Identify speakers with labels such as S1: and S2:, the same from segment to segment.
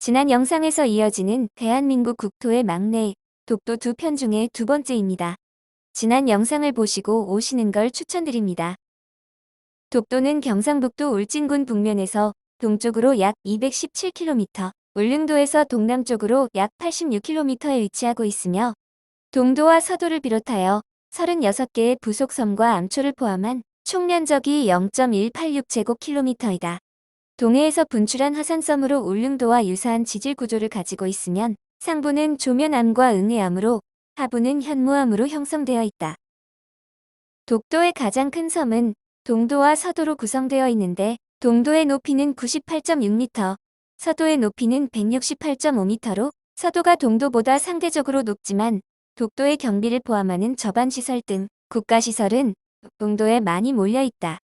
S1: 지난 영상에서 이어지는 대한민국 국토의 막내 독도 두 편 중에 두 번째입니다. 지난 영상을 보시고 오시는 걸 추천드립니다. 독도는 경상북도 울진군 북면에서 동쪽으로 약 217km, 울릉도에서 동남쪽으로 약 86km에 위치하고 있으며 동도와 서도를 비롯하여 36개의 부속섬과 암초를 포함한 총 면적이 0.186제곱킬로미터이다. 동해에서 분출한 화산섬으로 울릉도와 유사한 지질 구조를 가지고 있으면 상부는 조면암과 응해암으로 하부는 현무암으로 형성되어 있다. 독도의 가장 큰 섬은 동도와 서도로 구성되어 있는데 동도의 높이는 98.6m, 서도의 높이는 168.5m로 서도가 동도보다 상대적으로 높지만 독도의 경비를 포함하는 저반시설 등 국가시설은 동도에 많이 몰려 있다.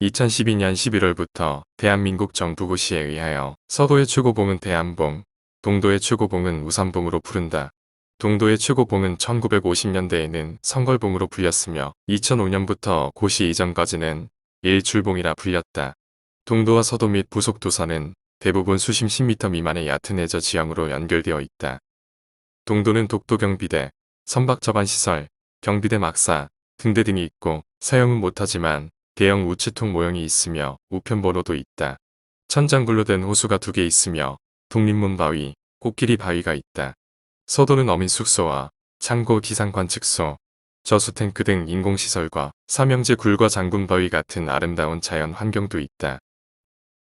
S2: 2012년 11월부터 대한민국 정부고시에 의하여 서도의 최고봉은 대한봉, 동도의 최고봉은 우산봉으로 부른다. 동도의 최고봉은 1950년대에는 성걸봉으로 불렸으며 2005년부터 고시 이전까지는 일출봉이라 불렸다. 동도와 서도 및 부속 도선은 대부분 수심 10m 미만의 얕은 해저 지형으로 연결되어 있다. 동도는 독도경비대, 선박저반시설, 경비대 막사, 등대 등이 있고 사용은 못하지만 대형 우체통 모형이 있으며 우편번호도 있다. 천장굴로 된 호수가 2개 있으며 독립문 바위, 코끼리 바위가 있다. 서도는 어민숙소와 창고 기상관측소, 저수탱크 등 인공시설과 삼형제 굴과 장군바위 같은 아름다운 자연 환경도 있다.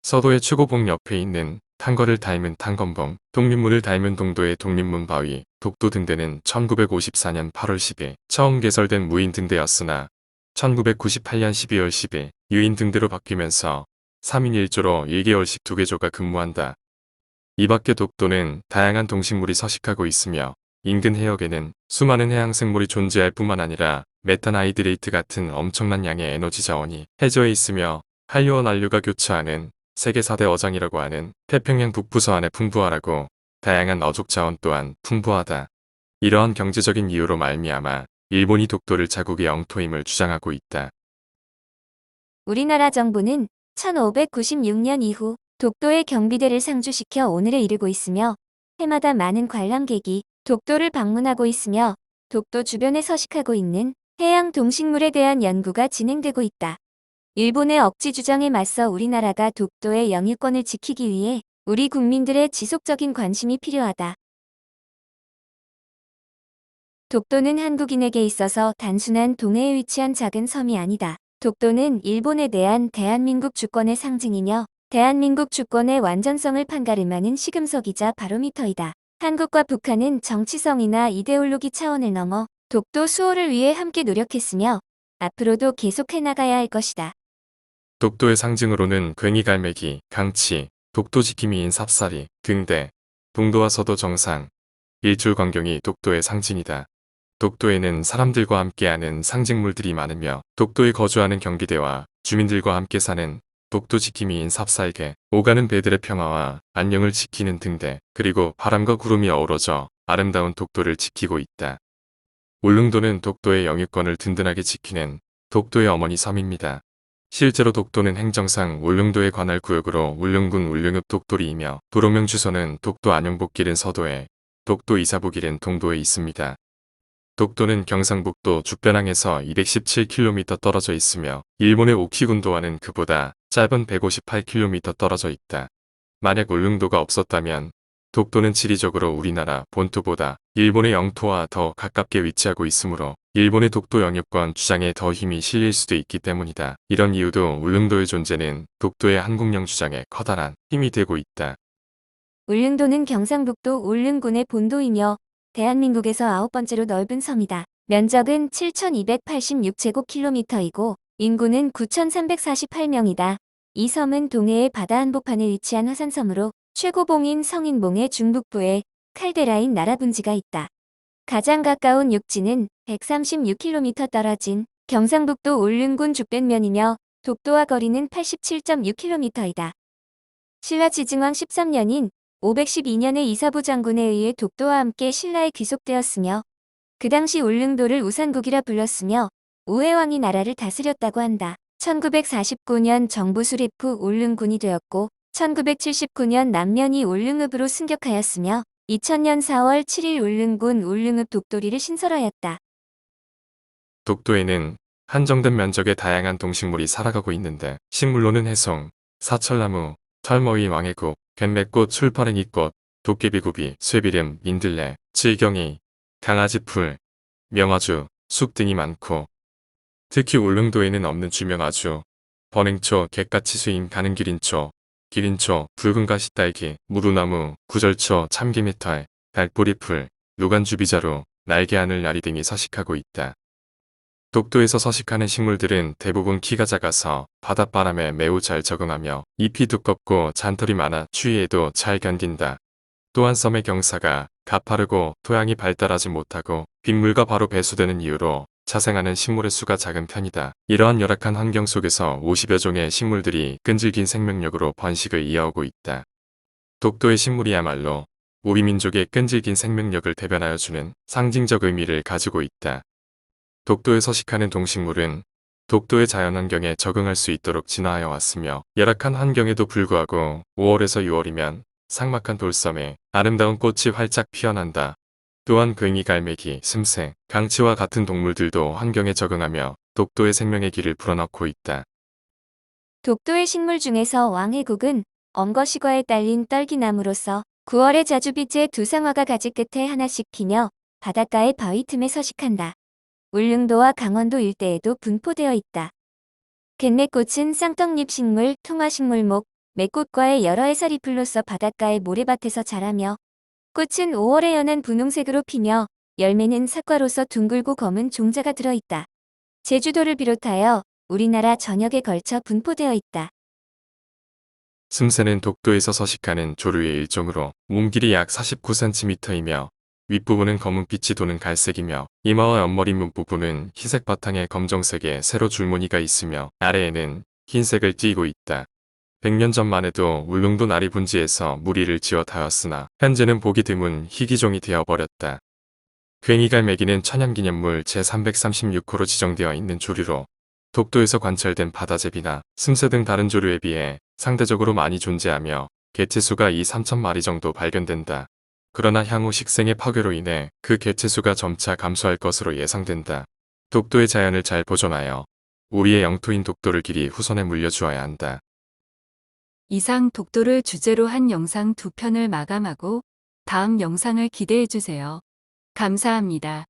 S2: 서도의 최고봉 옆에 있는 탄거를 닮은 탄건봉, 독립문을 닮은 동도의 독립문 바위, 독도 등대는 1954년 8월 10일 처음 개설된 무인 등대였으나 1998년 12월 10일 유인 등대로 바뀌면서 3인 1조로 1개월씩 2개 조가 근무한다. 이 밖에 독도는 다양한 동식물이 서식하고 있으며 인근 해역에는 수많은 해양생물이 존재할 뿐만 아니라 메탄하이드레이트 같은 엄청난 양의 에너지 자원이 해저에 있으며 한류와 난류가 교차하는 세계 4대 어장이라고 하는 태평양 북부서안에 풍부하라고 다양한 어족 자원 또한 풍부하다. 이러한 경제적인 이유로 말미암아 일본이 독도를 자국의 영토임을 주장하고 있다.
S1: 우리나라 정부는 1596년 이후 독도의 경비대를 상주시켜 오늘에 이르고 있으며 해마다 많은 관람객이 독도를 방문하고 있으며 독도 주변에 서식하고 있는 해양 동식물에 대한 연구가 진행되고 있다. 일본의 억지 주장에 맞서 우리나라가 독도의 영유권을 지키기 위해 우리 국민들의 지속적인 관심이 필요하다. 독도는 한국인에게 있어서 단순한 동해에 위치한 작은 섬이 아니다. 독도는 일본에 대한 대한민국 주권의 상징이며 대한민국 주권의 완전성을 판가름하는 시금석이자 바로미터이다. 한국과 북한은 정치성이나 이데올로기 차원을 넘어 독도 수호를 위해 함께 노력했으며 앞으로도 계속해 나가야 할 것이다.
S2: 독도의 상징으로는 괭이갈매기, 강치, 독도 지킴이인 삽사리, 등대, 동도와 서도 정상, 일출광경이 독도의 상징이다. 독도에는 사람들과 함께하는 상징물들이 많으며 독도에 거주하는 경비대와 주민들과 함께 사는 독도 지킴이인 삽살개, 오가는 배들의 평화와 안녕을 지키는 등대, 그리고 바람과 구름이 어우러져 아름다운 독도를 지키고 있다. 울릉도는 독도의 영유권을 든든하게 지키는 독도의 어머니 섬입니다. 실제로 독도는 행정상 울릉도의 관할 구역으로 울릉군 울릉읍 독도리이며 도로명 주소는 독도 안영복길은 서도에, 독도 이사복길은 동도에 있습니다. 독도는 경상북도 죽변항에서 217km 떨어져 있으며 일본의 오키군도와는 그보다 짧은 158km 떨어져 있다. 만약 울릉도가 없었다면 독도는 지리적으로 우리나라 본토보다 일본의 영토와 더 가깝게 위치하고 있으므로 일본의 독도 영유권 주장에 더 힘이 실릴 수도 있기 때문이다. 이런 이유도 울릉도의 존재는 독도의 한국령 주장에 커다란 힘이 되고 있다.
S1: 울릉도는 경상북도 울릉군의 본도이며 대한민국에서 9번째로 넓은 섬이다. 면적은 7,286제곱킬로미터이고 인구는 9,348명이다. 이 섬은 동해의 바다 한복판에 위치한 화산섬으로 최고봉인 성인봉의 중북부에 칼데라인 나라분지가 있다. 가장 가까운 육지는 136km 떨어진 경상북도 울릉군 죽변면이며 독도와 거리는 87.6km이다. 신라 지증왕 13년인 512년에 이사부 장군에 의해 독도와 함께 신라에 귀속되었으며 그 당시 울릉도를 우산국이라 불렀으며 우회왕이 나라를 다스렸다고 한다. 1949년 정부 수립 후 울릉군이 되었고 1979년 남면이 울릉읍으로 승격하였으며 2000년 4월 7일 울릉군 울릉읍 독도리를 신설하였다.
S2: 독도에는 한정된 면적의 다양한 동식물이 살아가고 있는데 식물로는 해송, 사철나무, 털머위 왕해국, 갯맥꽃, 술퍼랭이꽃, 도깨비구비, 쇠비름, 민들레, 칠경이, 강아지풀, 명아주, 쑥 등이 많고 특히 울릉도에는 없는 주명아주, 버냉초, 갯가치수인 가는기린초, 기린초, 붉은 가시딸기, 무루나무, 구절초, 참기미털, 달뿌리풀, 노간주비자루, 날개하늘 나리 등이 서식하고 있다. 독도에서 서식하는 식물들은 대부분 키가 작아서 바닷바람에 매우 잘 적응하며 잎이 두껍고 잔털이 많아 추위에도 잘 견딘다. 또한 섬의 경사가 가파르고 토양이 발달하지 못하고 빗물과 바로 배수되는 이유로 자생하는 식물의 수가 작은 편이다. 이러한 열악한 환경 속에서 50여 종의 식물들이 끈질긴 생명력으로 번식을 이어오고 있다. 독도의 식물이야말로 우리 민족의 끈질긴 생명력을 대변하여 주는 상징적 의미를 가지고 있다. 독도에 서식하는 동식물은 독도의 자연환경에 적응할 수 있도록 진화하여 왔으며 열악한 환경에도 불구하고 5월에서 6월이면 삭막한 돌섬에 아름다운 꽃이 활짝 피어난다. 또한 괭이, 갈매기, 슴새, 강치와 같은 동물들도 환경에 적응하며 독도의 생명의 길을 불어넣고 있다.
S1: 독도의 식물 중에서 왕해국은 엄거시과에 딸린 떨기나무로서 9월의 자주빛의 두 상화가 가지 끝에 하나씩 피며 바닷가의 바위 틈에 서식한다. 울릉도와 강원도 일대에도 분포되어 있다. 갯맥꽃은 쌍떡잎 식물, 통화식물목, 맥꽃과의 여러 해살이풀로서 바닷가의 모래밭에서 자라며 꽃은 5월에 연한 분홍색으로 피며 열매는 사과로서 둥글고 검은 종자가 들어있다. 제주도를 비롯하여 우리나라 전역에 걸쳐 분포되어 있다.
S2: 슴새는 독도에서 서식하는 조류의 일종으로 몸길이 약 49cm이며 윗부분은 검은빛이 도는 갈색이며 이마와 옆머리 밑부분은 흰색 바탕에 검정색의 세로 줄무늬가 있으며 아래에는 흰색을 띠고 있다. 100년 전만 해도 울릉도 나리 분지에서 무리를 지어 다였으나 현재는 보기 드문 희귀종이 되어버렸다. 괭이갈매기는 천연기념물 제336호로 지정되어 있는 조류로 독도에서 관찰된 바다제비나 슴새 등 다른 조류에 비해 상대적으로 많이 존재하며 개체수가 2~3천 마리 정도 발견된다. 그러나 향후 식생의 파괴로 인해 그 개체수가 점차 감소할 것으로 예상된다. 독도의 자연을 잘 보존하여 우리의 영토인 독도를 길이 후손에 물려주어야 한다.
S3: 이상 독도를 주제로 한 영상 2편을 마감하고 다음 영상을 기대해주세요. 감사합니다.